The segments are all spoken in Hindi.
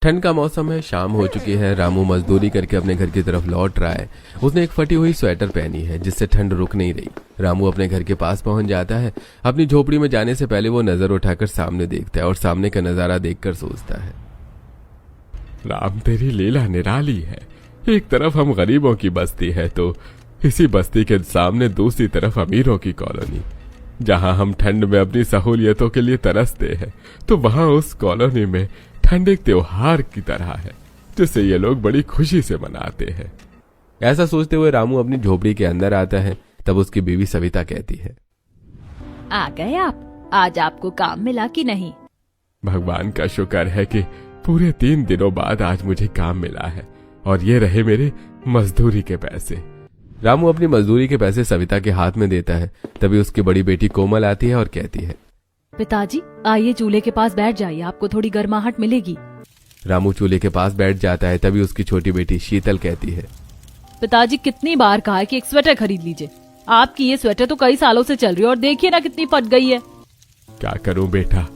ठंड का मौसम है, शाम हो चुकी है। रामू मजदूरी करके अपने घर की तरफ लौट रहा है। उसने एक फटी हुई स्वेटर पहनी है जिससे ठंड रुक नहीं रही। रामू अपने घर के पास पहुंच जाता है। अपनी झोपड़ी में जाने से पहले वो नजर उठाकर सामने देखता है और सामने का नजारा देखकर सोचता है, राम तेरी लीला निराली है। एक तरफ हम गरीबों की बस्ती है तो इसी बस्ती के सामने दूसरी तरफ अमीरों की कॉलोनी। जहां हम ठंड में अपनी सहूलियतों के लिए तरसते हैं तो वहां उस कॉलोनी में ठंड एक त्योहार की तरह है जिसे ये लोग बड़ी खुशी से मनाते हैं। ऐसा सोचते हुए रामू अपनी झोपड़ी के अंदर आता है। तब उसकी बीवी सविता कहती है, आ गए आप? आज आपको काम मिला कि नहीं? भगवान का शुक्र है कि पूरे 3 दिनों बाद आज मुझे काम मिला है और ये रहे मेरे मजदूरी के पैसे। रामू अपनी मजदूरी के पैसे सविता के हाथ में देता है। तभी उसकी बड़ी बेटी कोमल आती है और कहती है, पिताजी आइए चूल्हे के पास बैठ जाइए, आपको थोड़ी गर्माहट मिलेगी। रामू चूल्हे के पास बैठ जाता है। तभी उसकी छोटी बेटी शीतल कहती है, पिताजी कितनी बार कहा है कि एक स्वेटर खरीद लीजिए। आपकी ये स्वेटर तो कई सालों से चल रही है और देखिए ना कितनी फट गई है। क्या करूं बेटा,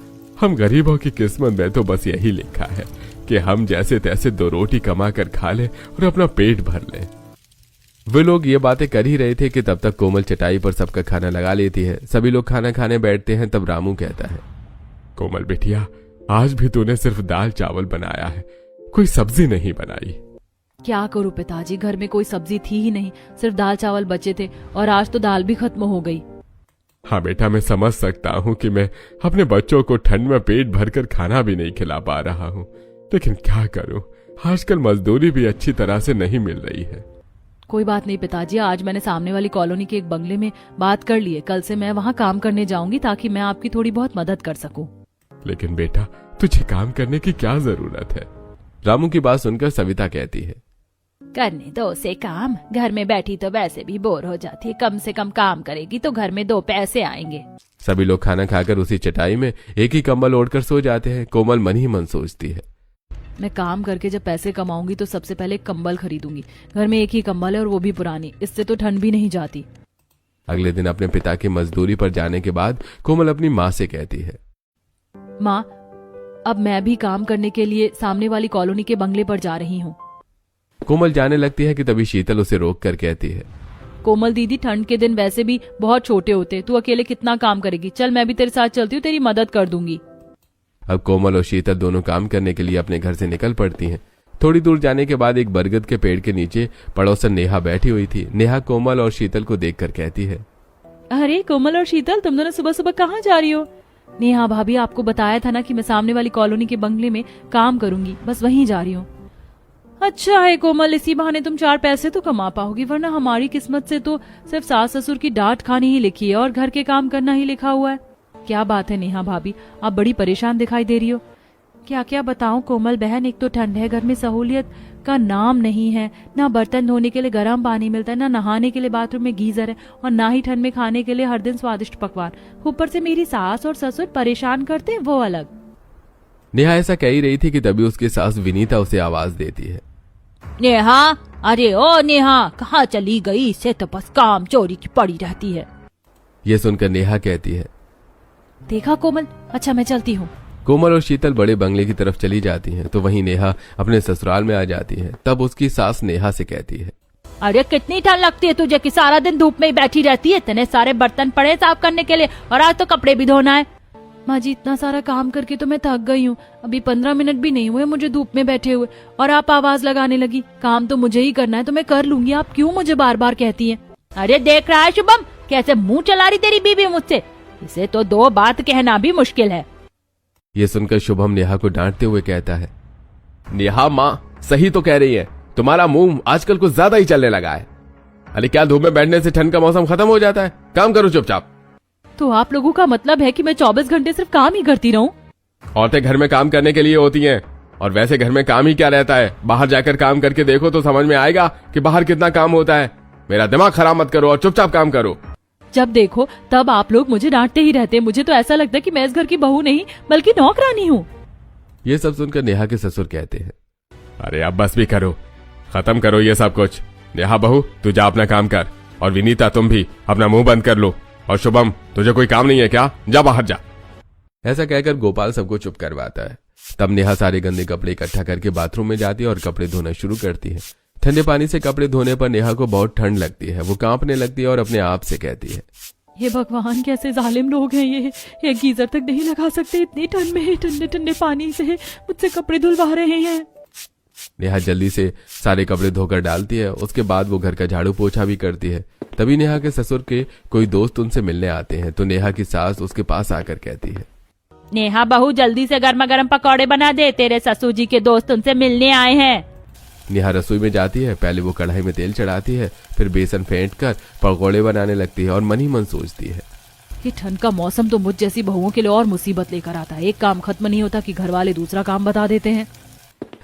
हम गरीबों की किस्मत में तो बस यही लिखा है कि हम जैसे तैसे 2 रोटी कमा कर खा लें और अपना पेट भर लें। वे लोग ये बातें कर ही रहे थे कि तब तक कोमल चटाई पर सबका खाना लगा लेती है। सभी लोग खाना खाने बैठते हैं। तब रामू कहता है, कोमल बेटिया, आज भी तूने सिर्फ दाल चावल बनाया है, कोई सब्जी नहीं बनाई। क्या करूं पिताजी, घर में कोई सब्जी थी ही नहीं, सिर्फ दाल चावल बचे थे और आज तो दाल भी खत्म हो गई। हाँ बेटा, मैं समझ सकता हूँ कि मैं अपने बच्चों को ठंड में पेट भरकर खाना भी नहीं खिला पा रहा हूँ, लेकिन क्या करूँ, आजकल मजदूरी भी अच्छी तरह से नहीं मिल रही है। कोई बात नहीं पिताजी, आज मैंने सामने वाली कॉलोनी के एक बंगले में बात कर ली है। कल से मैं वहाँ काम करने जाऊंगी ताकि मैं आपकी थोड़ी बहुत मदद कर सकूं। लेकिन बेटा, तुझे काम करने की क्या जरूरत है? रामू की बात सुनकर सविता कहती है, करने दो उसे काम, घर में बैठी तो वैसे भी बोर हो जाती है, कम से कम काम करेगी तो घर में 2 पैसे आएंगे। सभी लोग खाना खाकर उसी चटाई में एक ही कंबल ओढ़कर सो जाते हैं। कोमल मन ही मन सोचती है, मैं काम करके जब पैसे कमाऊंगी तो सबसे पहले एक कंबल खरीदूंगी। घर में एक ही कंबल है और वो भी पुरानी, इससे तो ठंड भी नहीं जाती। अगले दिन अपने पिता की मजदूरी पर जाने के बाद कोमल अपनी माँ से कहती है, माँ, अब मैं भी काम करने के लिए सामने वाली कॉलोनी के बंगले पर जा रही हूँ। कोमल जाने लगती है कि तभी शीतल उसे रोक कर कहती है, कोमल दीदी, ठंड के दिन वैसे भी बहुत छोटे होते, तू अकेले कितना काम करेगी, चल मैं भी तेरे साथ चलती हूँ, तेरी मदद कर दूंगी। अब कोमल और शीतल दोनों काम करने के लिए अपने घर से निकल पड़ती हैं। थोड़ी दूर जाने के बाद एक बरगद के पेड़ के नीचे पड़ोसन नेहा बैठी हुई थी। नेहा कोमल और शीतल को देखकर कहती है, अरे कोमल और शीतल, तुम दोनों सुबह सुबह कहाँ जा रही हो? नेहा भाभी, आपको बताया था ना कि मैं सामने वाली कॉलोनी के बंगले में काम करूंगी, बस वहीं जा रही हूँ। अच्छा है कोमल, इसी बहाने तुम 4 पैसे तो कमा पाओगी, वरना हमारी किस्मत से तो सिर्फ सास ससुर की डांट खानी ही लिखी है और घर के काम करना ही लिखा हुआ है। क्या बात है नेहा भाभी, आप बड़ी परेशान दिखाई दे रही हो। क्या क्या बताऊं कोमल बहन, एक तो ठंड है, घर में सहूलियत का नाम नहीं है, ना बर्तन धोने के लिए गर्म पानी मिलता है, ना नहाने के लिए बाथरूम में गीजर है और ना ही ठंड में खाने के लिए हर दिन स्वादिष्ट पकवान। ऊपर से मेरी सास और ससुर परेशान करते हैं, वो अलग। नेहा ऐसा कह ही रही थी कि तभी उसकी सास विनीता उसे आवाज देती है, नेहा, अरे ओ नेहा, कहाँ चली गई? इससे तो बस काम चोरी की पड़ी रहती है। ये सुनकर नेहा कहती है, देखा कोमल, अच्छा मैं चलती हूँ। कोमल और शीतल बड़े बंगले की तरफ चली जाती हैं तो वहीं नेहा अपने ससुराल में आ जाती है। तब उसकी सास नेहा से कहती है, अरे कितनी ठंड लगती है तुझे कि सारा दिन धूप में ही बैठी रहती है, इतने सारे बर्तन पड़े साफ करने के लिए और आज तो कपड़े भी धोना है। माँ जी, इतना सारा काम करके तो मैं थक गई हूँ, अभी 15 मिनट भी नहीं हुए मुझे धूप में बैठे हुए और आप आवाज लगाने लगी। काम तो मुझे ही करना है तो मैं कर लूंगी, आप क्यों मुझे बार बार कहती है? अरे देख रहा है शुभम, कैसे मुंह चला रही तेरी बीवी मुझसे, इसे तो 2 बात कहना भी मुश्किल है। ये सुनकर शुभम नेहा को डांटते हुए कहता है, नेहा माँ सही तो कह रही है, तुम्हारा मुंह आजकल कुछ ज्यादा ही चलने लगा है। अरे क्या धूप में बैठने से ठंड का मौसम खत्म हो जाता है? काम करो चुपचाप। तो आप लोगों का मतलब है कि मैं 24 घंटे सिर्फ काम ही करती रहूं? औरतें घर में काम करने के लिए होती हैं, और वैसे घर में काम ही क्या रहता है, बाहर जाकर काम करके देखो तो समझ में आएगा कि बाहर कितना काम होता है। मेरा दिमाग खराब मत करो और चुपचाप काम करो। जब देखो तब आप लोग मुझे डांटते ही रहते हैं, मुझे तो ऐसा लगता है कि मैं इस घर की बहू नहीं बल्कि नौकरानी हूँ। ये सब सुनकर नेहा के ससुर कहते हैं, अरे अब बस भी करो, खत्म करो ये सब कुछ। नेहा बहू, तू जा अपना काम कर, और विनीता तुम भी अपना मुंह बंद कर लो, और शुभम तुझे कोई काम नहीं है क्या? जा बाहर जा। ऐसा कहकर गोपाल सबको चुप करवाता है। तब नेहा सारे गंदे कपड़े इकट्ठा करके बाथरूम में जाती है और कपड़े धोना शुरू करती है। ठंडे पानी से कपड़े धोने पर नेहा को बहुत ठंड लगती है। वो कांपने लगती है और अपने आप से कहती है, हे भगवान, कैसे जालिम लोग हैं ये गीजर तक नहीं लगा सकते इतनी ठंड में, ठंडे ठंडे पानी से मुझसे कपड़े धुलवा रहे हैं। नेहा जल्दी से सारे कपड़े धोकर डालती है। उसके बाद वो घर का झाड़ू पोछा भी करती है। तभी नेहा के ससुर के कोई दोस्त उनसे मिलने आते हैं तो नेहा की सास उसके पास आकर कहती है, नेहा बहू, जल्दी से गर्मा गर्म पकौड़े बना दे, तेरे ससुर जी के दोस्त उनसे मिलने आए हैं। नेहा रसोई में जाती है। पहले वो कढ़ाई में तेल चढ़ाती है, फिर बेसन फेंट कर पकौड़े बनाने लगती है और मन ही मन सोचती है, ये ठंड का मौसम तो मुझ जैसी बहुओं के लिए और मुसीबत लेकर आता है। एक काम खत्म नहीं होता कि घर वाले दूसरा काम बता देते हैं।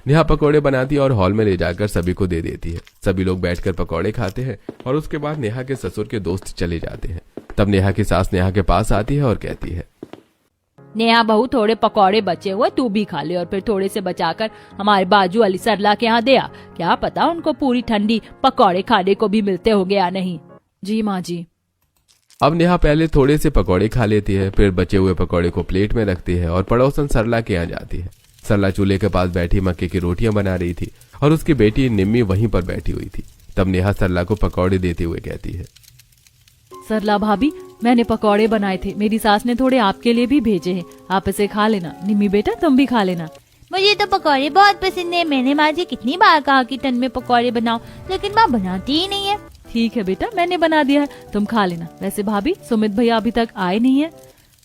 नेहा पकौड़े बनाती है और हॉल में ले जाकर सभी को दे देती है। सभी लोग बैठकर पकौड़े खाते हैं और उसके बाद नेहा के ससुर के दोस्त चले जाते हैं। तब नेहा की सास नेहा के पास आती है और कहती है, नेहा बहू, थोड़े पकौड़े बचे हुए तू भी खा ले और फिर थोड़े से बचाकर हमारे बाजू वाली सरला के यहाँ दे आ। क्या पता उनको पूरी ठंडी पकौड़े खाने को भी मिलते होंगे या नहीं। जी माँ जी। अब नेहा पहले थोड़े से पकौड़े खा लेती है, फिर बचे हुए पकौड़े को प्लेट में रखती है और पड़ोसन सरला के यहाँ जाती है। सरला चूल्हे के पास बैठी मक्के की रोटियां बना रही थी और उसकी बेटी निम्मी वहीं पर बैठी हुई थी। तब नेहा सरला को पकौड़े देते हुए कहती है, सरला भाभी, मैंने पकौड़े बनाए थे, मेरी सास ने थोड़े आपके लिए भी भेजे हैं, आप इसे खा लेना। निम्मी बेटा, तुम भी खा लेना। मुझे तो पकौड़े बहुत पसंद है। मैंने माँ जी कितनी बार कहा कि ठंड में पकौड़े बनाओ, लेकिन माँ बनाती ही नहीं है। ठीक है बेटा, मैंने बना दिया है, तुम खा लेना। वैसे भाभी, सुमित भैया अभी तक आए नहीं है।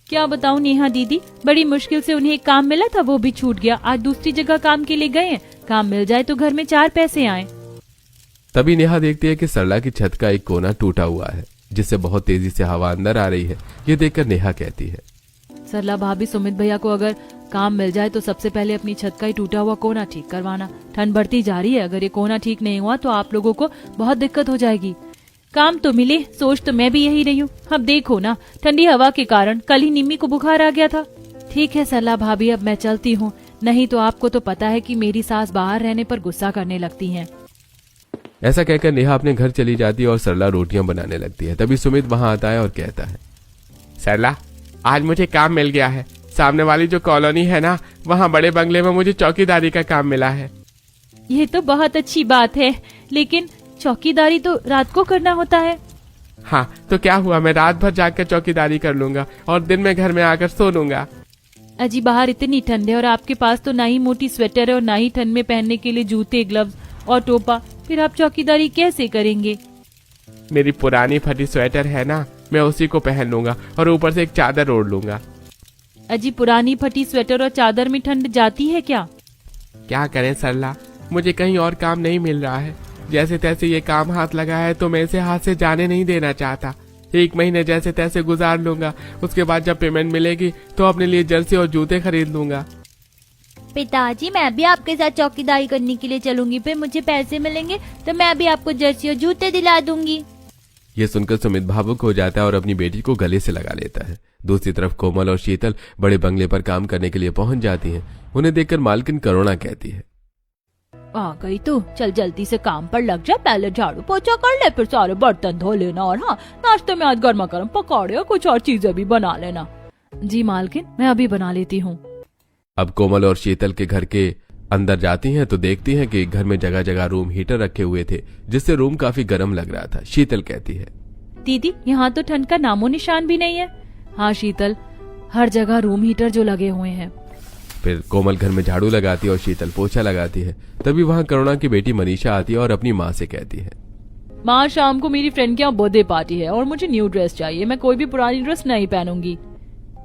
क्या बताऊं नेहा दीदी, बड़ी मुश्किल से उन्हें एक काम मिला था, वो भी छूट गया। आज दूसरी जगह काम के लिए गए हैं। काम मिल जाए तो घर में 4 पैसे आए। तभी नेहा देखती है कि सरला की छत का एक कोना टूटा हुआ है, जिससे बहुत तेजी से हवा अंदर आ रही है। ये देखकर नेहा कहती है, सरला भाभी, सुमित भैया को अगर काम मिल जाए तो सबसे पहले अपनी छत का ही टूटा हुआ कोना ठीक करवाना। ठंड बढ़ती जा रही है, अगर ये कोना ठीक नहीं हुआ तो आप लोगों को बहुत दिक्कत हो जाएगी। काम तो मिले, सोच तो मैं भी यही रही हूँ। अब देखो ना, ठंडी हवा के कारण कल ही निम्मी को बुखार आ गया था। ठीक है सरला भाभी, अब मैं चलती हूँ, नहीं तो आपको तो पता है कि मेरी सास बाहर रहने पर गुस्सा करने लगती हैं। ऐसा कहकर नेहा अपने घर चली जाती है और सरला रोटियां बनाने लगती है। तभी सुमित वहां आता है और कहता है, सरला, आज मुझे काम मिल गया है। सामने वाली जो कॉलोनी है ना, वहाँ बड़े बंगले में मुझे चौकीदारी का काम मिला है। ये तो बहुत अच्छी बात है, लेकिन चौकीदारी तो रात को करना होता है। हाँ, तो क्या हुआ, मैं रात भर जाकर चौकीदारी कर लूंगा और दिन में घर में आकर सो लूंगा। अजी, बाहर इतनी ठंड है और आपके पास तो ना ही मोटी स्वेटर है और ना ही ठंड में पहनने के लिए जूते, ग्लव्स और टोपा, फिर आप चौकीदारी कैसे करेंगे? मेरी पुरानी फटी स्वेटर है ना, मैं उसी को पहन लूंगा और ऊपर से एक चादर ओढ़ लूंगा। अजी, पुरानी फटी स्वेटर और चादर में ठंड जाती है क्या? क्या करें सरला, मुझे कहीं और काम नहीं मिल रहा है। जैसे तैसे ये काम हाथ लगा है तो मैं इसे हाथ से जाने नहीं देना चाहता। 1 महीने जैसे तैसे गुजार लूंगा, उसके बाद जब पेमेंट मिलेगी तो अपने लिए जर्सी और जूते खरीद लूंगा। पिताजी, मैं भी आपके साथ चौकीदारी करने के लिए चलूंगी, फिर मुझे पैसे मिलेंगे तो मैं भी आपको जर्सी और जूते दिला दूंगी। ये सुनकर सुमित भावुक हो जाता है और अपनी बेटी को गले से लगा लेता है। दूसरी तरफ कोमल और शीतल बड़े बंगले पर काम करने के लिए पहुंच जाती हैं। उन्हें देखकर मालकिन करुणा कहती है, आ गई तू, चल जल्दी से काम पर लग जा। पहले झाड़ू पोछा कर ले, फिर सारे बर्तन धो लेना और हाँ, नाश्ते में आज गर्मा गर्म पकौड़े और कुछ और चीजें भी बना लेना। जी मालकिन, मैं अभी बना लेती हूँ। अब कोमल और शीतल के घर के अंदर जाती हैं तो देखती हैं कि घर में जगह जगह रूम हीटर रखे हुए थे, जिससे रूम काफी गर्म लग रहा था। शीतल कहती है, दीदी, यहाँ तो ठंड का नामो निशान भी नहीं है। हाँ शीतल, हर जगह रूम हीटर जो लगे हुए हैं। फिर कोमल घर में झाड़ू लगाती है और शीतल पोछा लगाती है। तभी वहां करुणा की बेटी मनीषा आती है और अपनी माँ से कहती है, माँ, शाम को मेरी फ्रेंड के यहाँ बर्थडे पार्टी है और मुझे न्यू ड्रेस चाहिए। मैं कोई भी पुरानी ड्रेस नहीं पहनूंगी।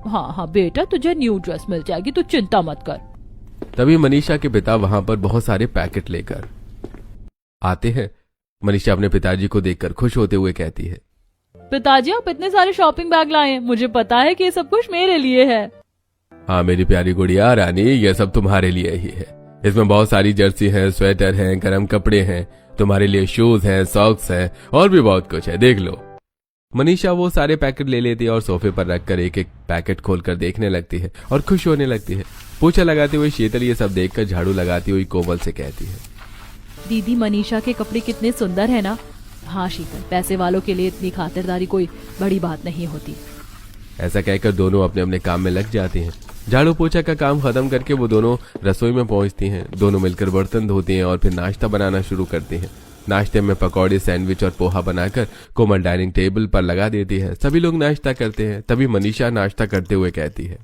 हाँ हाँ बेटा, तुझे न्यू ड्रेस मिल जाएगी, तू चिंता मत कर। तभी मनीषा के पिता वहां पर बहुत सारे पैकेट लेकर आते हैं। मनीषा अपने पिताजी को देखकर खुश होते हुए कहती है, पिताजी, आप इतने सारे शॉपिंग बैग लाए हैं, मुझे पता है कि ये सब कुछ मेरे लिए है। हाँ मेरी प्यारी गुड़िया रानी, ये सब तुम्हारे लिए ही है। इसमें बहुत सारी जर्सी है, स्वेटर है, गर्म कपड़े हैं, तुम्हारे लिए शूज हैं, सॉक्स हैं और भी बहुत कुछ है, देख लो। मनीषा वो सारे पैकेट ले लेती है और सोफे पर रखकर एक एक पैकेट खोलकर देखने लगती है और खुश होने लगती है। पोछा लगाते हुए शीतल ये सब देखकर झाड़ू लगाती हुई कोमल से कहती है, दीदी, मनीषा के कपड़े कितने सुंदर है ना। हाँ शीतल, पैसे वालों के लिए इतनी खातिरदारी कोई बड़ी बात नहीं होती। ऐसा कहकर दोनों अपने अपने काम में लग जाती हैं। झाड़ू पोछा का काम खत्म करके वो दोनों रसोई में पहुंचती हैं। दोनों मिलकर बर्तन धोती हैं और फिर नाश्ता बनाना शुरू करती हैं। नाश्ते में पकौड़े, सैंडविच और पोहा बनाकर कोमल डाइनिंग टेबल पर लगा देती है। सभी लोग नाश्ता करते हैं। तभी मनीषा नाश्ता करते हुए कहती है,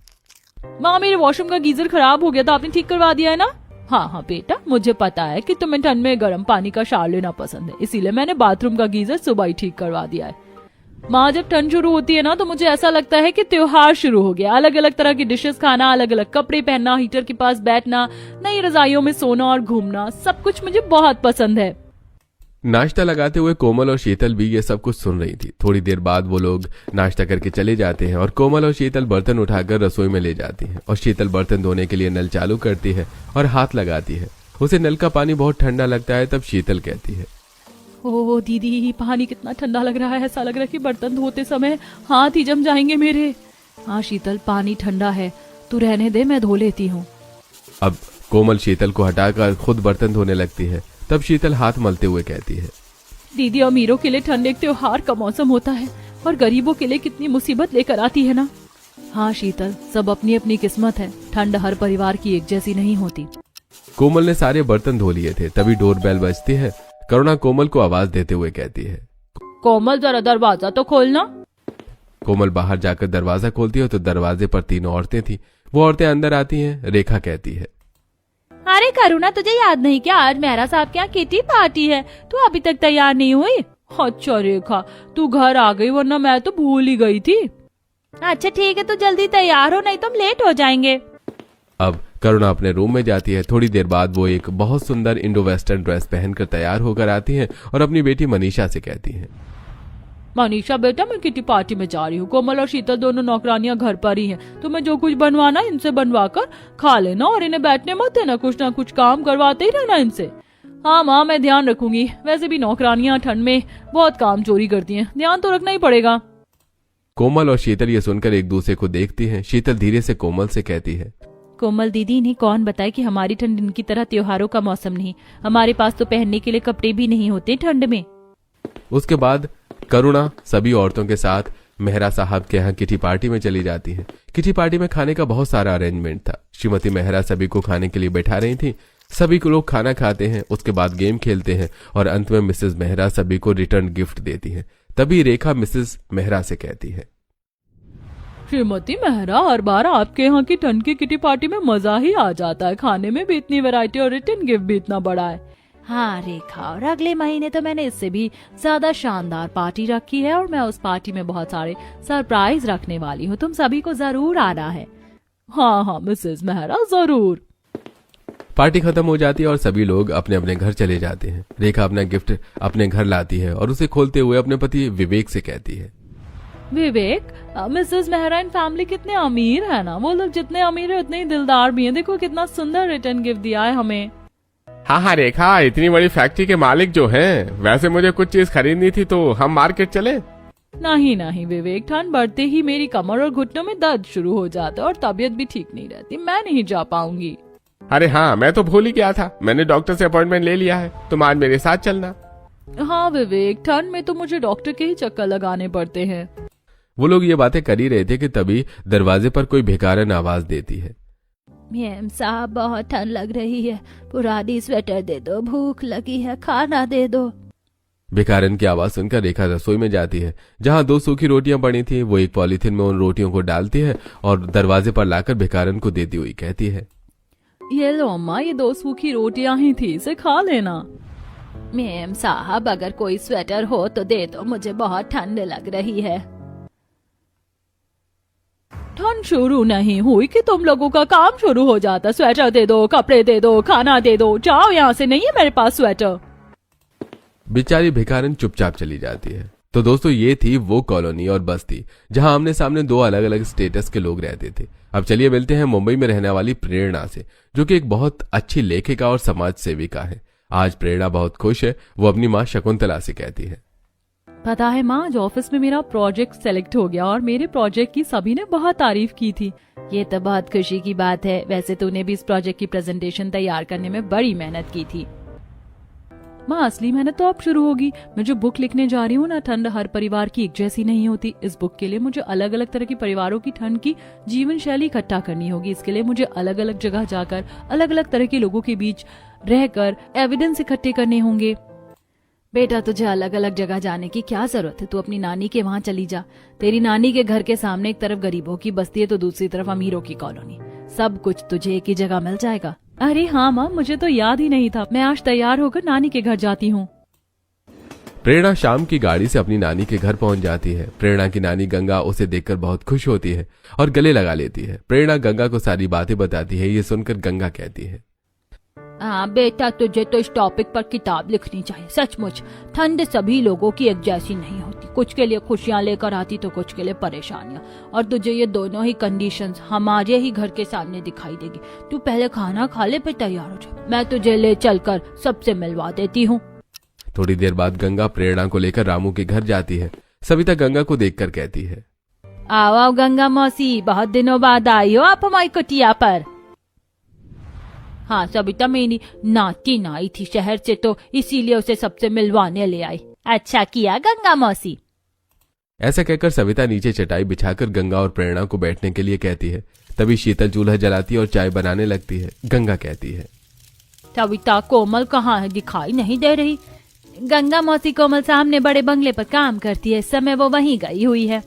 माँ मेरे वॉशरूम का गीजर खराब हो गया था, आपने ठीक करवा दिया है ना? हाँ हाँ बेटा, मुझे पता है कि तुम्हें ठंड में गर्म पानी का शावर लेना पसंद है, इसीलिए मैंने बाथरूम का गीजर सुबह ही ठीक करवा दिया है। माँ जब ठंड शुरू होती है ना तो मुझे ऐसा लगता है कि त्योहार शुरू हो गया। अलग अलग तरह की डिशेस खाना, अलग अलग कपड़े पहनना, हीटर के पास बैठना, नई रजाइयों में सोना और घूमना, सब कुछ मुझे बहुत पसंद है। नाश्ता लगाते हुए कोमल और शीतल भी ये सब कुछ सुन रही थी। थोड़ी देर बाद वो लोग नाश्ता करके चले जाते हैं और कोमल और शीतल बर्तन उठाकर रसोई में ले जाती हैं और शीतल बर्तन धोने के लिए नल चालू करती है और हाथ लगाती है। उसे नल का पानी बहुत ठंडा लगता है। तब शीतल कहती है, ओह दीदी, पानी कितना ठंडा लग रहा है, ऐसा लग रहा है कि बर्तन धोते समय हाथ ही जम जाएंगे मेरे। हाँ शीतल, पानी ठंडा है, तू रहने दे, मैं धो लेती हूँ। अब कोमल शीतल को हटाकर खुद बर्तन धोने लगती है। तब शीतल हाथ मलते हुए कहती है, दीदी अमीरों के लिए ठंड एक त्योहार का मौसम होता है और गरीबों के लिए कितनी मुसीबत लेकर आती है ना। हाँ शीतल, सब अपनी अपनी किस्मत है, ठंड हर परिवार की एक जैसी नहीं होती। कोमल ने सारे बर्तन धो लिए थे। तभी डोरबेल बजती है। करुणा कोमल को आवाज देते हुए कहती है, कोमल जरा दरवाजा तो खोलना। कोमल बाहर जाकर दरवाजा खोलती है तो दरवाजे पर 3 औरतें थी। वो औरतें अंदर आती हैं। रेखा कहती है, अरे करुणा, तुझे याद नहीं क्या आज मेहरा साहब के यहाँ किटी पार्टी है, तू अभी तक तैयार नहीं हुई? अच्छा रेखा, तू घर आ गई, वरना मैं तो भूल ही गई थी। अच्छा ठीक है, तो जल्दी तैयार हो, नहीं तो हम लेट हो जाएंगे। अब करुणा अपने रूम में जाती है। थोड़ी देर बाद वो एक बहुत सुंदर इंडो वेस्टर्न ड्रेस पहनकर तैयार होकर आती है और अपनी बेटी मनीषा से कहती है, मनीषा बेटा, मैं किटी पार्टी में जा रही हूँ। कोमल और शीतल दोनों नौकरानियां घर पर ही हैं, तो मैं जो कुछ बनवाना इनसे बनवा कर खा लेना और इन्हें बैठने मत देना, कुछ ना कुछ काम करवाते ही रहना इनसे। हाँ माँ, मैं ध्यान रखूंगी। वैसे भी नौकरानियां ठंड में बहुत काम चोरी करती हैं, ध्यान तो रखना ही पड़ेगा। कोमल और शीतल ये सुनकर एक दूसरे को देखती हैं। शीतल धीरे से कोमल से कहती है, कोमल दीदी, इन्हें कौन बताए कि हमारी ठंड इनकी तरह त्योहारों का मौसम नहीं। हमारे पास तो पहनने के लिए कपड़े भी नहीं होते ठंड में। उसके बाद करुणा सभी औरतों के साथ मेहरा साहब के यहाँ किटी पार्टी में चली जाती है। किटी पार्टी में खाने का बहुत सारा अरेंजमेंट था। श्रीमती मेहरा सभी को खाने के लिए बैठा रही थी। सभी को लोग खाना खाते हैं, उसके बाद गेम खेलते हैं और अंत में मिसेस मेहरा सभी को रिटर्न गिफ्ट देती है। तभी रेखा मिसेस मेहरा से कहती है, श्रीमती मेहरा, हर बार आपके यहाँ की ठंड की किटी पार्टी में मजा ही आ जाता है। खाने में भी इतनी वैरायटी और रिटर्न गिफ्ट भी इतना बड़ा है। हाँ रेखा, और अगले महीने तो मैंने इससे भी ज्यादा शानदार पार्टी रखी है और मैं उस पार्टी में बहुत सारे सरप्राइज रखने वाली हूँ। तुम सभी को जरूर आना है। हाँ हाँ मिसेस मेहरा, जरूर। पार्टी खत्म हो जाती है और सभी लोग अपने अपने घर चले जाते हैं। रेखा अपना गिफ्ट अपने घर लाती है और उसे खोलते हुए अपने पति विवेक से कहती है, विवेक, मिसेस मेहरा इन फैमिली कितने अमीर है ना। वो लोग जितने अमीर है उतने ही दिलदार भी हैं। देखो कितना सुंदर रिटर्न गिफ्ट दिया है हमें। हाँ रेखा, इतनी बड़ी फैक्ट्री के मालिक जो हैं, वैसे मुझे कुछ चीज खरीदनी थी तो हम मार्केट चले। नहीं नहीं विवेक, ठंड बढ़ते ही मेरी कमर और घुटनों में दर्द शुरू हो जाता है और तबीयत भी ठीक नहीं रहती। मैं नहीं जा पाऊंगी। अरे हाँ, मैं तो भूल ही गया था, मैंने डॉक्टर से अपॉइंटमेंट ले लिया है, तुम आज मेरे साथ चलना। हाँ विवेक, ठंड में तो मुझे डॉक्टर के ही चक्कर लगाने पड़ते हैं। वो लोग ये बातें कर ही रहे थे कि तभी दरवाजे पर कोई भिखारन आवाज देती है, मेम साहब, बहुत ठंड लग रही है, पुरानी स्वेटर दे दो, भूख लगी है, खाना दे दो। भिखारन की आवाज सुनकर रेखा रसोई में जाती है। जहाँ 2 सूखी रोटियां पड़ी थी, वो एक पॉलीथिन में उन रोटियों को डालती है और दरवाजे पर लाकर भिखारन को देती हुई कहती है, ये लो अम्मा, ये 2 सूखी रोटियां ही थी, इसे खा लेना। मेम साहब, अगर कोई स्वेटर हो तो दे दो, मुझे बहुत ठंड लग रही है। ठंड शुरू नहीं हुई कि तुम लोगों का काम शुरू हो जाता। स्वेटर दे दो, कपड़े दे दो, खाना दे दो, जाओ यहाँ से, नहीं है मेरे पास स्वेटर। बेचारी भिखारन चुपचाप चली जाती है। तो दोस्तों, ये थी वो कॉलोनी और बस्ती जहां आमने सामने 2 अलग अलग स्टेटस के लोग रहते थे। अब चलिए मिलते हैं मुंबई में रहने वाली प्रेरणा से, जो कि एक बहुत अच्छी लेखिका और समाज सेविका है। आज प्रेरणा बहुत खुश है। वो अपनी माँ शकुंतला से कहती है, पता है माँ, आज ऑफिस में मेरा प्रोजेक्ट सेलेक्ट हो गया और मेरे प्रोजेक्ट की सभी ने बहुत तारीफ की थी। ये तो बहुत खुशी की बात है। वैसे तूने भी इस प्रोजेक्ट की प्रेजेंटेशन तैयार करने में बड़ी मेहनत की थी। माँ असली मेहनत तो अब शुरू होगी। मैं जो बुक लिखने जा रही हूँ ना, ठंड हर परिवार की एक जैसी नहीं होती। इस बुक के लिए मुझे अलग अलग तरह के परिवारों की ठंड की जीवन शैली इकट्ठा करनी होगी। इसके लिए मुझे अलग अलग जगह जाकर अलग अलग तरह के लोगों के बीच रहकर एविडेंस इकट्ठे करने होंगे। बेटा तुझे अलग अलग जगह जाने की क्या जरूरत है, तू अपनी नानी के वहाँ चली जा। तेरी नानी के घर के सामने एक तरफ गरीबों की बस्ती है तो दूसरी तरफ अमीरों की कॉलोनी। सब कुछ तुझे एक ही जगह मिल जाएगा। अरे हाँ माँ, मुझे तो याद ही नहीं था। मैं आज तैयार होकर नानी के घर जाती हूँ। प्रेरणा शाम की गाड़ी से अपनी नानी के घर पहुंच जाती है। प्रेरणा की नानी गंगा उसे देखकर बहुत खुश होती है और गले लगा लेती है। प्रेरणा गंगा को सारी बातें बताती है। ये सुनकर गंगा कहती है, हाँ बेटा, तुझे तो इस टॉपिक पर किताब लिखनी चाहिए। सचमुच ठंड सभी लोगों की एक जैसी नहीं होती। कुछ के लिए खुशियाँ लेकर आती तो कुछ के लिए परेशानियाँ, और तुझे ये दोनों ही कंडीशंस हमारे ही घर के सामने दिखाई देगी। तू पहले खाना खा ले, फिर तैयार हो जा। मैं तुझे ले चलकर सबसे मिलवा देती हूँ। थोड़ी देर बाद गंगा प्रेरणा को लेकर रामू के घर जाती है। सविता गंगा को देखकर कहती है, आओ आओ गंगा मौसी, बहुत दिनों बाद आई हो आप हमारी कुटिया पर। हाँ सविता, मेरी नाती आई थी शहर से तो इसीलिए उसे सबसे मिलवाने ले आई। अच्छा किया गंगा मौसी। ऐसा कहकर सविता नीचे चटाई बिछाकर गंगा और प्रेरणा को बैठने के लिए कहती है। तभी शीतल चूल्हा जलाती है और चाय बनाने लगती है। गंगा कहती है, सविता कोमल कहाँ है, दिखाई नहीं दे रही। गंगा मौसी कोमल सामने बड़े बंगले पर काम करती है, इस समय वो वहीं गई हुई है।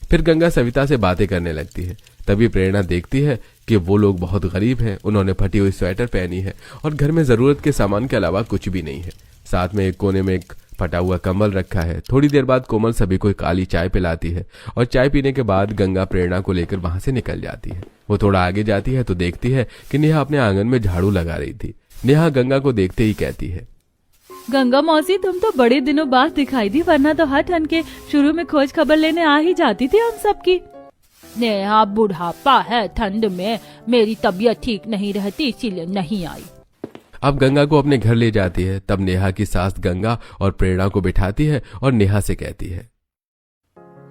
फिर गंगा सविता से बातें करने लगती है। तभी प्रेरणा देखती है कि वो लोग बहुत गरीब हैं। उन्होंने फटी हुई स्वेटर पहनी है और घर में जरूरत के सामान के अलावा कुछ भी नहीं है। साथ में एक कोने में एक फटा हुआ कंबल रखा है। थोड़ी देर बाद कोमल सभी को काली चाय पिलाती है और चाय पीने के बाद गंगा प्रेरणा को लेकर वहां से निकल जाती है। वो थोड़ा आगे जाती है तो देखती है कि नेहा अपने आंगन में झाड़ू लगा रही थी। नेहा गंगा को देखते ही कहती है, गंगा मौसी तुम तो बड़े दिनों बाद दिखाई दी, वरना तो हर ठंड के शुरू में खोज खबर लेने आ ही जाती थी हम सबकी। नेहा बुढ़ापा है, ठंड में मेरी तबीयत ठीक नहीं रहती इसीलिए नहीं आई। अब गंगा को अपने घर ले जाती है। तब नेहा की सास गंगा और प्रेरणा को बिठाती है और नेहा से कहती है,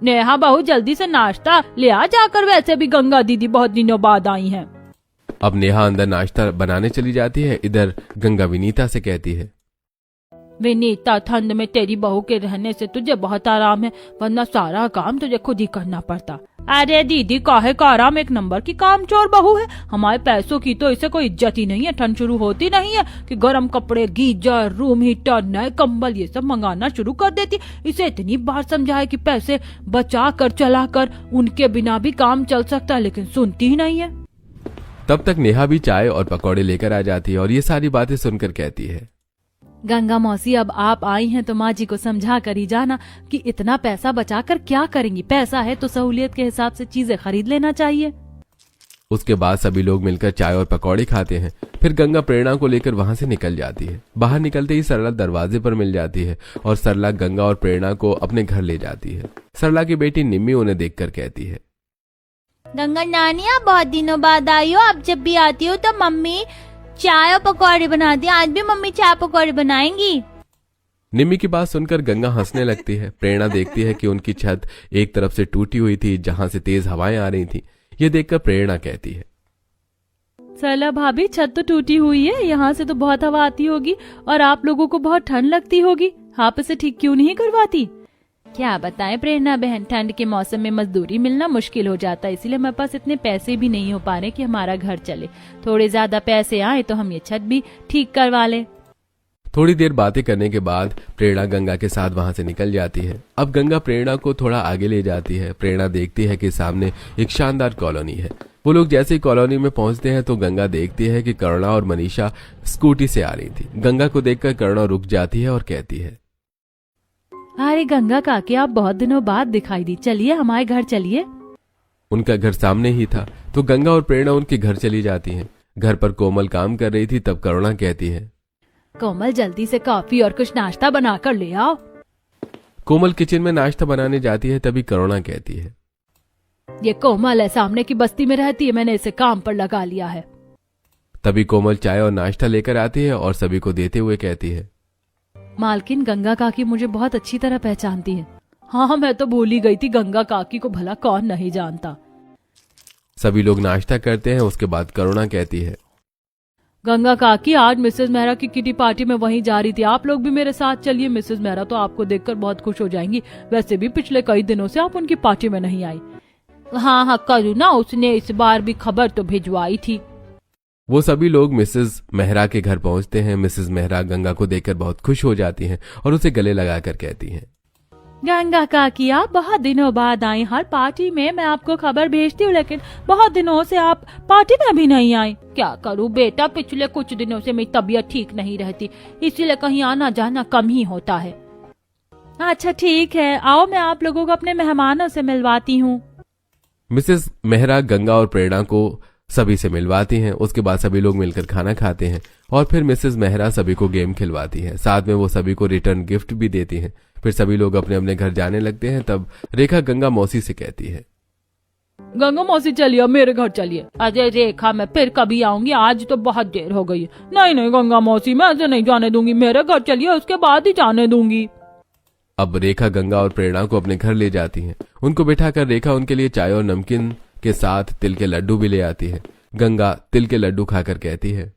नेहा बहू जल्दी से नाश्ता ले आ जाकर, वैसे भी गंगा दीदी बहुत दिनों बाद आई हैं। अब नेहा अंदर नाश्ता बनाने चली जाती है। इधर गंगा विनीता से कहती है, विनीता ठंड में तेरी बहू के रहने से तुझे बहुत आराम है, वरना सारा काम तुझे खुद ही करना पड़ता। अरे दीदी काहे का आराम, एक नंबर की कामचोर बहू है। हमारे पैसों की तो इसे कोई इज्जत ही नहीं है। ठंड शुरू होती नहीं है कि गर्म कपड़े, गीजर, रूम हीटर, नए कंबल ये सब मंगाना शुरू कर देती। इसे इतनी बार समझाए कि पैसे बचा कर चला कर, उनके बिना भी काम चल सकता है, लेकिन सुनती ही नहीं है। तब तक नेहा भी चाय और पकौड़े लेकर आ जाती है और ये सारी बातें सुनकर कहती है, गंगा मौसी अब आप आई हैं तो माँ जी को समझा कर ही जाना कि इतना पैसा बचाकर क्या करेंगी। पैसा है तो सहूलियत के हिसाब से चीजें खरीद लेना चाहिए। उसके बाद सभी लोग मिलकर चाय और पकौड़े खाते हैं। फिर गंगा प्रेरणा को लेकर वहां से निकल जाती है। बाहर निकलते ही सरला दरवाजे पर मिल जाती है और सरला गंगा और प्रेरणा को अपने घर ले जाती है। सरला की बेटी निम्मी उन्हें देखकर कहती है, गंगा नानी आप बहुत दिनों बाद आई हो। आप जब भी आती हो तो मम्मी चाय और पकौड़े बनाती है। आज भी मम्मी चाय पकौड़े बनाएंगी। निम्मी की बात सुनकर गंगा हंसने लगती है। प्रेरणा देखती है कि उनकी छत एक तरफ से टूटी हुई थी जहां से तेज हवाएं आ रही थी। ये देखकर प्रेरणा कहती है, सरला भाभी छत तो टूटी हुई है, यहाँ से तो बहुत हवा आती होगी और आप लोगों को बहुत ठंड लगती होगी। आप इसे ठीक क्यों नहीं करवाती? क्या बताएं प्रेरणा बहन, ठंड के मौसम में मजदूरी मिलना मुश्किल हो जाता है, इसीलिए मेरे पास इतने पैसे भी नहीं हो पा रहे कि हमारा घर चले। थोड़े ज्यादा पैसे आए तो हम ये छत भी ठीक करवा ले। थोड़ी देर बातें करने के बाद प्रेरणा गंगा के साथ वहां से निकल जाती है। अब गंगा प्रेरणा को थोड़ा आगे ले जाती है। प्रेरणा देखती है कि सामने एक शानदार कॉलोनी है। वो लोग जैसे ही कॉलोनी में पहुंचते हैं तो गंगा देखती है कि करुणा और मनीषा स्कूटी से आ रही थी। गंगा को देखकर करुणा रुक जाती है और कहती है, अरे गंगा काकी आप बहुत दिनों बाद दिखाई दी, चलिए हमारे घर चलिए। उनका घर सामने ही था तो गंगा और प्रेरणा उनके घर चली जाती हैं। घर पर कोमल काम कर रही थी। तब करुणा कहती है, कोमल जल्दी से कॉफी और कुछ नाश्ता बनाकर ले आओ। कोमल किचन में नाश्ता बनाने जाती है। तभी करुणा कहती है, ये कोमल है, सामने की बस्ती में रहती है, मैंने इसे काम पर लगा लिया है। तभी कोमल चाय और नाश्ता लेकर आती है और सभी को देते हुए कहती है, मालकिन गंगा काकी मुझे बहुत अच्छी तरह पहचानती है। हाँ मैं तो भूल ही गई थी, गंगा काकी को भला कौन नहीं जानता। सभी लोग नाश्ता करते हैं। उसके बाद करुणा कहती है, गंगा काकी, आज मिसेस मेहरा की किटी पार्टी में वहीं जा रही थी, आप लोग भी मेरे साथ चलिए। मिसेस मेहरा तो आपको देखकर बहुत खुश हो जाएंगी। वैसे भी पिछले कई दिनों से आप उनकी पार्टी में नहीं आई। हाँ करुणा, उसने इस बार भी खबर तो भिजवाई थी। वो सभी लोग मिसेस मेहरा के घर पहुंचते हैं। मिसेस मेहरा गंगा को देखकर बहुत खुश हो जाती हैं और उसे गले लगाकर कहती हैं, गंगा काकी, आप बहुत दिनों बाद आई। हर पार्टी में मैं आपको खबर भेजती हूँ, लेकिन बहुत दिनों से आप पार्टी में भी नहीं आई। क्या करूँ बेटा, पिछले कुछ दिनों से मेरी तबीयत ठीक नहीं रहती, इसीलिए कहीं आना जाना कम ही होता है। अच्छा ठीक है, आओ मैं आप लोगों को अपने मेहमानों से मिलवाती हूँ। मिसेस मेहरा गंगा और प्रेरणा को सभी से मिलवाती हैं। उसके बाद सभी लोग मिलकर खाना खाते हैं और फिर मिसेस मेहरा सभी को गेम खिलवाती हैं। साथ में वो सभी को रिटर्न गिफ्ट भी देती हैं। फिर सभी लोग अपने अपने घर जाने लगते हैं। तब रेखा गंगा मौसी से कहती है, गंगा मौसी चलिए, मेरे घर चलिए। अजय रेखा, मैं फिर कभी आऊंगी, आज तो बहुत देर हो गई है। नहीं गंगा मौसी, मैं ऐसे नहीं जाने दूंगी। मेरे घर चलिए, उसके बाद ही जाने दूंगी। अब रेखा गंगा और प्रेरणा को अपने घर ले जाती हैं। उनको बिठाकर रेखा उनके लिए चाय और नमकीन के साथ तिल के लड्डू भी ले आती है। गंगा तिल के लड्डू खाकर कहती है,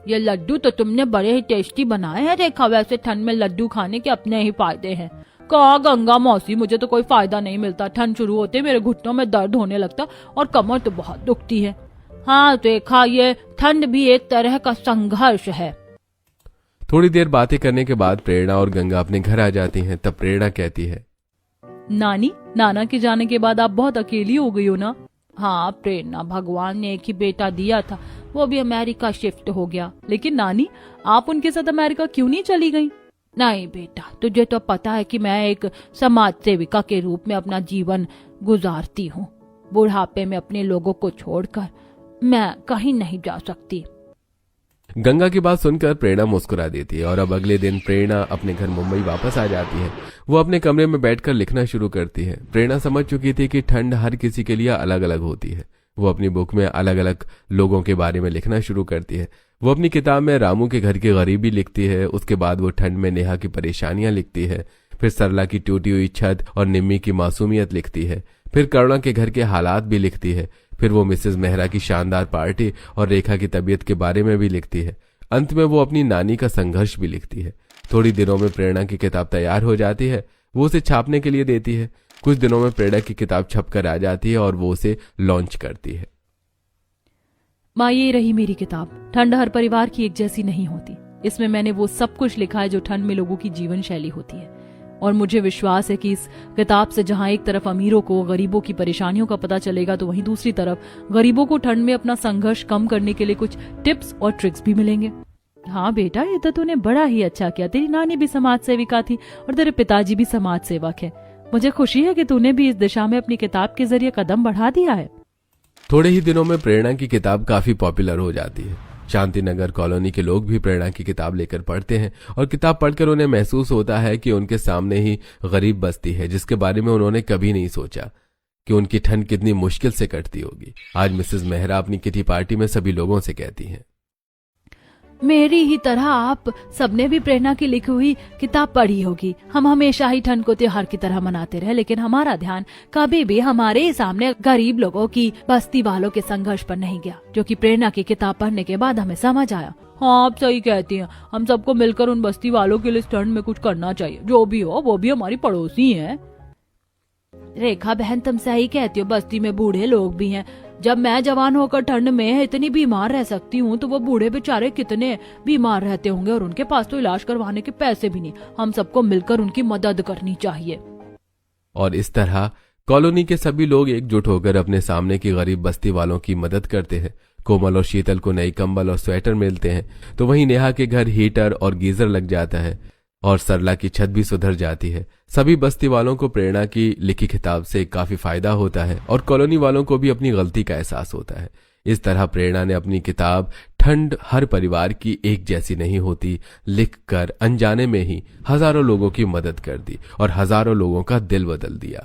ये लड्डू तो तुमने बड़े ही टेस्टी बनाए हैं रेखा। वैसे ठंड में लड्डू खाने के अपने ही फायदे हैं। कहा गंगा मौसी, मुझे तो कोई फायदा नहीं मिलता। ठंड शुरू होते मेरे घुटनों में दर्द होने लगता और कमर तो बहुत दुखती है। हाँ रेखा, ये ठंड भी एक तरह का संघर्ष है। थोड़ी देर बातें करने के बाद प्रेरणा और गंगा अपने घर आ जाती हैं। तब प्रेरणा कहती है, नानी, नाना के जाने के बाद आप बहुत अकेली हो गई हो ना। हाँ प्रेरणा, भगवान ने एक ही बेटा दिया था, वो भी अमेरिका शिफ्ट हो गया। लेकिन नानी, आप उनके साथ अमेरिका क्यों नहीं चली गई? नहीं बेटा, तुझे तो पता है कि मैं एक समाज सेविका के रूप में अपना जीवन गुजारती हूँ। बुढ़ापे में अपने लोगों को छोड़कर मैं कहीं नहीं जा सकती। गंगा की बात सुनकर प्रेरणा मुस्कुरा देती है और अब अगले दिन प्रेरणा अपने घर मुंबई वापस आ जाती है। वो अपने कमरे में बैठकर लिखना शुरू करती है। प्रेरणा समझ चुकी थी कि ठंड हर किसी के लिए अलग अलग होती है। वो अपनी बुक में अलग अलग लोगों के बारे में लिखना शुरू करती है। वो अपनी किताब में रामू के घर की गरीबी लिखती है। उसके बाद वो ठंड में नेहा की परेशानियां लिखती है। फिर सरला की टूटी हुई छत और निम्मी की मासूमियत लिखती है। फिर करुणा के घर के हालात भी लिखती है। फिर वो मिसेस मेहरा की शानदार पार्टी और रेखा की तबीयत के बारे में भी लिखती है। अंत में वो अपनी नानी का संघर्ष भी लिखती है। थोड़ी दिनों में प्रेरणा की किताब तैयार हो जाती है। वो उसे छापने के लिए देती है। कुछ दिनों में प्रेरणा की किताब छपकर आ जाती है और वो उसे लॉन्च करती है। माँ, ये रही मेरी किताब। ठंड हर परिवार की एक जैसी नहीं होती। इसमें मैंने वो सब कुछ लिखा है जो ठंड में लोगों की जीवन शैली होती है। और मुझे विश्वास है कि इस किताब से जहां एक तरफ अमीरों को गरीबों की परेशानियों का पता चलेगा, तो वहीं दूसरी तरफ गरीबों को ठंड में अपना संघर्ष कम करने के लिए कुछ टिप्स और ट्रिक्स भी मिलेंगे। हाँ बेटा, ये तो तूने बड़ा ही अच्छा किया। तेरी नानी भी समाज सेविका थी और तेरे पिताजी भी समाज सेवक है। मुझे खुशी है कि तूने भी इस दिशा में अपनी किताब के जरिए कदम बढ़ा दिया है। थोड़े ही दिनों में प्रेरणा की किताब काफी पॉपुलर हो जाती है। शांतिनगर कॉलोनी के लोग भी प्रेरणा की किताब लेकर पढ़ते हैं और किताब पढ़कर उन्हें महसूस होता है कि उनके सामने ही गरीब बस्ती है जिसके बारे में उन्होंने कभी नहीं सोचा कि उनकी ठंड कितनी मुश्किल से कटती होगी। आज मिसेस मेहरा अपनी किटी पार्टी में सभी लोगों से कहती हैं, मेरी ही तरह आप सबने भी प्रेरणा की लिखी हुई किताब पढ़ी होगी। हम हमेशा ही ठंड को त्योहार की तरह मनाते रहे, लेकिन हमारा ध्यान कभी भी हमारे सामने गरीब लोगों की, बस्ती वालों के संघर्ष पर नहीं गया, जो कि प्रेरणा की किताब पढ़ने के बाद हमें समझ आया। हाँ, आप सही कहती हैं। हम सबको मिलकर उन बस्ती वालों के लिए इस ठंड में कुछ करना चाहिए। जो भी हो, वो भी हमारी पड़ोसी हैं। रेखा बहन, तुम सही कहती हो। बस्ती में बूढ़े लोग भी हैं। जब मैं जवान होकर ठंड में इतनी बीमार रह सकती हूँ, तो वो बूढ़े बेचारे कितने बीमार रहते होंगे और उनके पास तो इलाज करवाने के पैसे भी नहीं। हम सबको मिलकर उनकी मदद करनी चाहिए। और इस तरह कॉलोनी के सभी लोग एकजुट होकर अपने सामने की गरीब बस्ती वालों की मदद करते हैं। कोमल और शीतल को नई कंबल और स्वेटर मिलते हैं, तो वहीं नेहा के घर हीटर और गीजर लग जाता है और सरला की छत भी सुधर जाती है। सभी बस्ती वालों को प्रेरणा की लिखी किताब से काफी फायदा होता है और कॉलोनी वालों को भी अपनी गलती का एहसास होता है। इस तरह प्रेरणा ने अपनी किताब ठंड हर परिवार की एक जैसी नहीं होती लिखकर अनजाने में ही हजारों लोगों की मदद कर दी और हजारों लोगों का दिल बदल दिया।